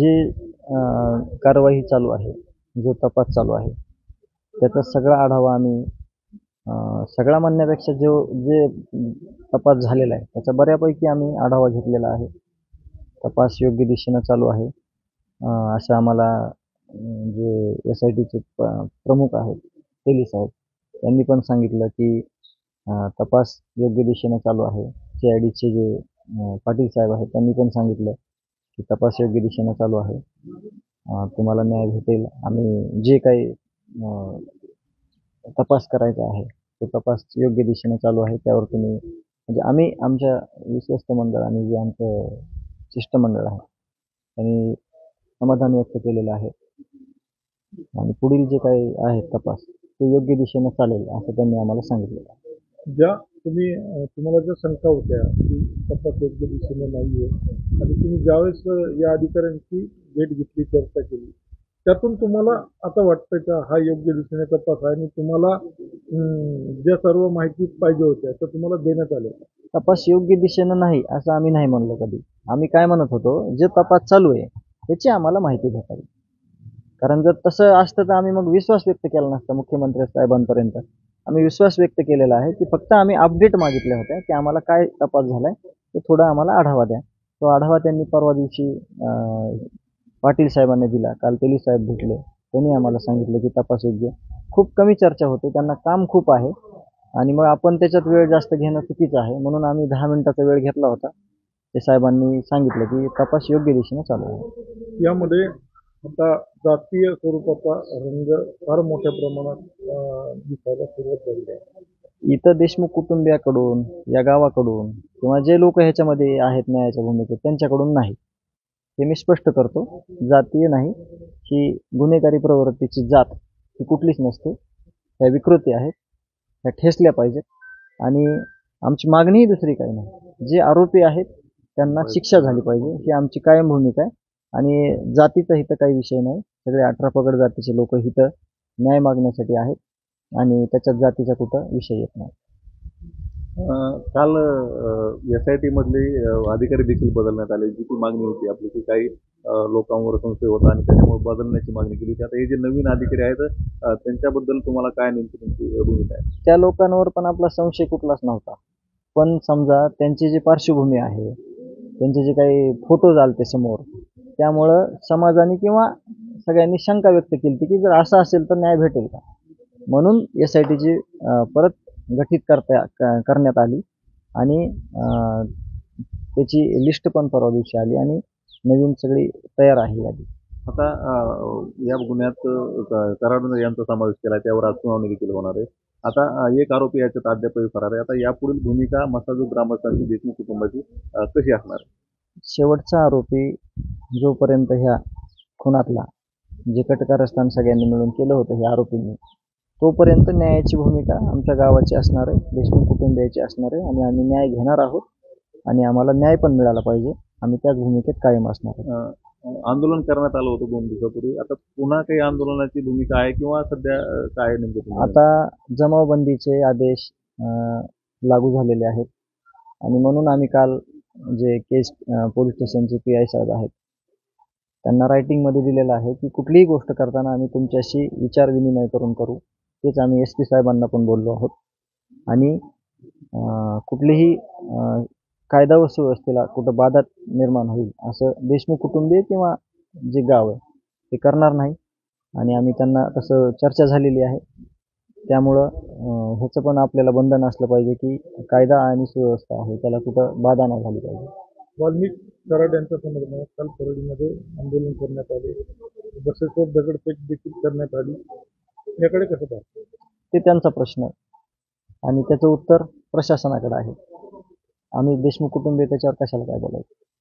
जी कारवाई चालू आहे, जो तपास चालू आहे, त्याचा सगळा आढावा आम्ही सगळा म्हणण्यापेक्षा जे तपास झालेला आहे त्याचा बऱ्यापैकी आम्ही आढावा घेतलेला आहे. तपास योग्य दिशेनं चालू आहे. असं आम्हाला जे SITचे प्रमुख आहेत, तेली साहेब त्यांनी पण सांगितलं की तपास योग्य दिशेनं चालू आहे. CIDचे जे पाटील साहेब आहेत त्यांनी पण सांगितलं की तपास योग्य दिशेनं चालू आहे. तुम्हाला न्याय भेटेल. आम्ही जे काही तपास करायचा आहे तो तपास योग्य दिशेनं चालू आहे. त्यावर तुम्ही म्हणजे आम्ही आमच्या विश्वस्त मंडळ आणि जे आमचं शिष्टमंडळ आहे त्यांनी समाधान व्यक्त केलेलं आहे आणि पुढील जे काही आहे तपास ते योग्य दिशेनं चालेल असं त्यांनी आम्हाला सांगितलेलं आहे. तुम्हाला ज्या शंका होत्या की तपास योग्य दिशेने नाहीये आणि तुम्ही ज्यावेळेस या अधिकाऱ्यांची भेट घेतली, चर्चा केली, त्यातून तुम्हाला आता वाटतं का हा योग्य दिशेने तपास आहे आणि तुम्हाला ज्या सर्व माहिती पाहिजे होत्या तर तुम्हाला देण्यात आल्या? तपास योग्य दिशेनं नाही असं आम्ही नाही म्हणलो कधी. आम्ही काय म्हणत होतो, जे तपास चालू आहे त्याची आम्हाला माहिती भेटावी. कारण जर तसं असतं तर आम्ही मग विश्वास व्यक्त केला नसता मुख्यमंत्री साहेबांपर्यंत. आम्ही विश्वास व्यक्त केलेला आहे की फक्त आम्ही अपडेट मागितल्या होत्या की आम्हाला काय तपास झालाय ते थोडा आम्हाला आढावा द्या. तो आढावा त्यांनी परवा दिवशी पाटील साहेबांनी दिला. काल तेली साहेब भेटले, त्यांनी आम्हाला सांगितलं की तपास योग्य. खूप कमी चर्चा होते, त्यांना काम खूप आहे आणि मग आपण त्याच्यात वेळ जास्त घेणं चुकीचं आहे. म्हणून आम्ही 10 मिनिटाचा वेळ घेतला होता. ते साहेबांनी सांगितलं की तपास योग्य दिशेने चालू आहे. यामध्ये आता जातीय स्वरूपाचा रंग फार मोठ्या प्रमाणात दिसायला सुरुवात झाली आहे. इथं देशमुख कुटुंबियाकडून, या गावाकडून किंवा जे लोक ह्याच्यामध्ये आहेत न्यायाच्या भूमिकेत त्यांच्याकडून नाही. हे मी स्पष्ट करतो. जातीय नाही, ही गुन्हेगारी प्रवृत्तीची जात ही कुठलीच नसते. ह्या विकृती आहेत, ह्या ठेचल्या पाहिजेत आणि आमची मागणीही दुसरी काही नाही. जे आरोपी आहेत त्यांना शिक्षा झाली पाहिजे ही आमची कायम भूमिका आहे आणि जातीचा इथं काही विषय नाही. सगळे 18 पगड जातीचे लोक इथं न्याय मागण्यासाठी आहेत आणि त्याच्यात जातीचा कुठं विषय येत नाही. काल SIT मधले अधिकारी देखील बदलण्यात आले. जी ती मागणी होती आपली की काही लोकांवर संशय होता आणि त्याच्यामुळे बदलण्याची मागणी केली होती. आता हे जे नवीन अधिकारी आहेत त्यांच्याबद्दल तुम्हाला काय नेमकी तुमची भूमिका आहे? त्या लोकांवर पण आपला संशय कुठलाच नव्हता. पण समजा त्यांची जी पार्श्वभूमी आहे, त्यांचे जे काही फोटो आलते समोर, त्यामुळं समाजाने किंवा सगळ्यांनी शंका व्यक्त केली की जर असं असेल तर न्याय भेटेल का, म्हणून SITची परत गठीत करण्यात आली आणि त्याची लिस्ट पण परवा दिवशी आली आणि नवीन सगळी तयार आहे यादी. आता या गुन्ह्यात कराड यांचा समावेश केला, त्यावर आज सुनावणी देखील होणार आहे. आता एक आरोपी याच्यात अद्यापही फरार आहे. आता यापुढील भूमिका मसाजूद ग्रामस्थांची, देशमुख कुटुंबाची कशी असणार आहे? शेवटचा आरोपी जोपर्यंत ह्या खुनातला जे कटकारस्थान सगळ्यांनी मिळून केलं होतं ह्या आरोपींनी, तोपर्यंत न्यायाची भूमिका आमच्या गावाची असणार आहे, देशमुख कुटुंबियाची असणार आहे आणि आम्ही न्याय घेणार आहोत आणि आम्हाला न्याय पण मिळाला पाहिजे. आम्ही त्याच भूमिकेत कायम असणार आहे. आंदोलन करण्यात आलं होतं 2 दिवसापूर्वी. आता पुन्हा काही आंदोलनाची भूमिका आहे किंवा सध्या काय नेमकं? आता जमावबंदीचे आदेश लागू झालेले आहेत आणि म्हणून आम्ही काल जे केस पोलीस स्टेशनचे PI साहेब आहेत त्यांना रायटिंगमध्ये दिलेलं आहे की कुठलीही गोष्ट करताना आम्ही तुमच्याशी विचार विनिमय करून करू. तेच आम्ही SP साहेबांना पण बोललो आहोत आणि कुठलीही कायदा व सुव्यवस्थेला कुठं बाधा निर्माण होईल असं देशमुख कुटुंबीय किंवा जे गाव आहे ते करणार नाही आणि आम्ही त्यांना तसं चर्चा झालेली आहे. त्यामुळं ह्याचं पण आपल्याला बंधन असलं पाहिजे की कायदा आणि सुव्यवस्था आहे त्याला कुठं बाधा नाही झाली पाहिजे. वाल्मिक कराड यांच्या समर्थनात काल परळीमध्ये आंदोलन करण्यात आले, बसेसवर दगडफेक देखील करण्यात आली. याकडे कसं पाहतो? ते त्यांचा प्रश्न आहे आणि त्याचं उत्तर प्रशासनाकडे आहे. आम्ही देशमुख कुटुंबीय त्याच्यावर कशाला काय बोलायचं.